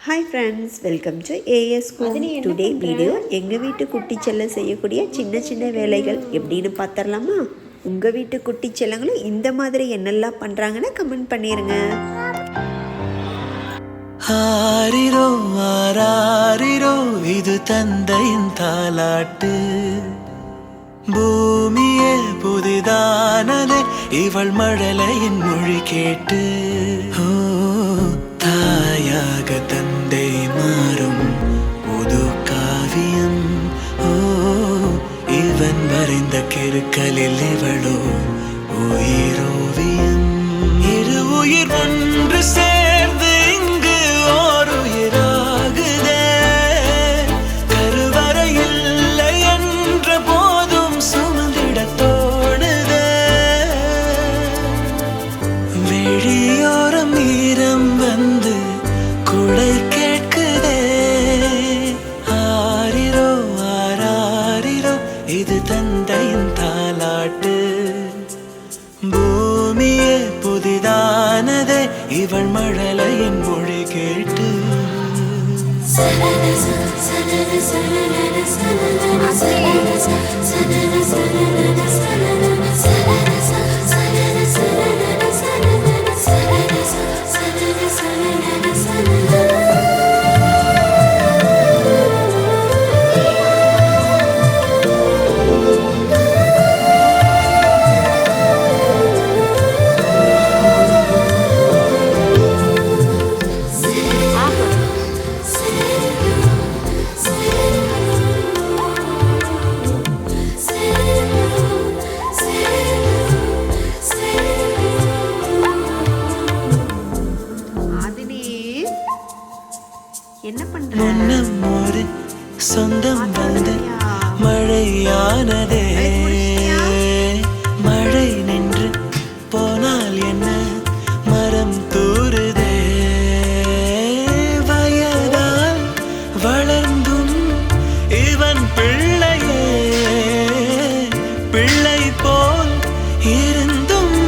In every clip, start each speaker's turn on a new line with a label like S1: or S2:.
S1: Hi friends, welcome to as home. Today video எங்கள் வீட்டு குட்டி செல்ல செய்யக்கூடிய சின்ன சின்ன வேலைகள் எப்படின்னு பார்த்துடலாமா? உங்கள் வீட்டு குட்டி செல்லங்களும் இந்த மாதிரி என்னெல்லாம் பண்ணுறாங்கன்னு கமெண்ட் பண்ணிடுங்க.
S2: ஆரிரோ ஆராரிரோ இது தந்தையின் தாலாட்டு, பூமியே புதிதானதே இவள் மழலையின் மொழி கேட்டு. தாயாக தந்தை மாறும் புது காவியம், இவன் வரைந்த கிறுக்கலில் இவளோ உயிரோவியம். இரு உயிர் ஒன்று சேர்ந்து இங்கு ஓர் உயிராகுதே, கருவறை இல்லை என்ற போதும் சுமந்திட தோணுதே. வெளியோரம் ஈரம் வந்து குடை கேட்குதே. ஆரிரோ ஆராரிரோ இது தந்தையின் தாலாட்டு, பூமியே புதிதானதே இவள் மழலையின் மொழி கேட்டு.
S1: என்ன பண்ற?
S2: முன்னம் ஒரு சொந்தம் வந்து மழையானதே, மழை நின்று போனால் என்ன மரம் தூறுதே. வயதால் வளர்ந்தும் இவன் பிள்ளையே, பிள்ளை போல் இருந்தும்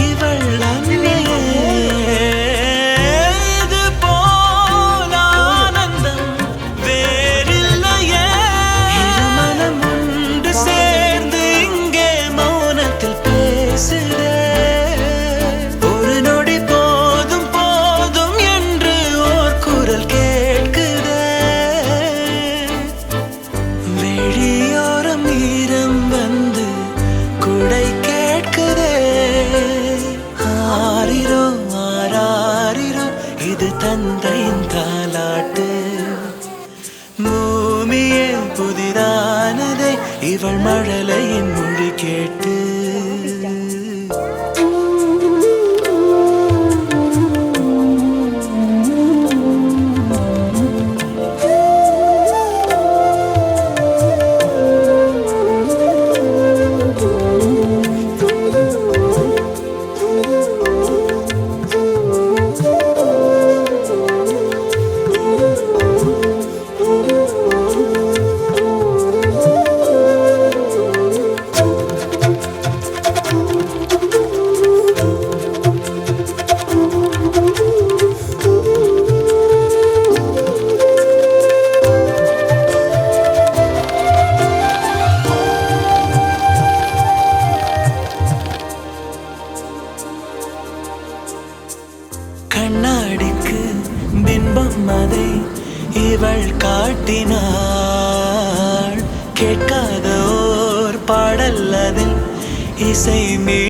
S2: இவள் அன்னையே. ஒரு நொடி போதும் போதும் என்று ஓர் குரல் கேட்குதே. வெளியோரம் ஈரம் வந்து குடை கேட்குதே. ஆரிரோ ஆராரிரோ இது தந்தையின் தாலாட்டு, பூமியே புதிதானதே இவள் மழலையின் மொழி கேட்டு. கண்ணாடிக்கு பிம்பம் அதை இவள் காட்டினாள், கேட்காத ஓர் பாடல் அதில் இசை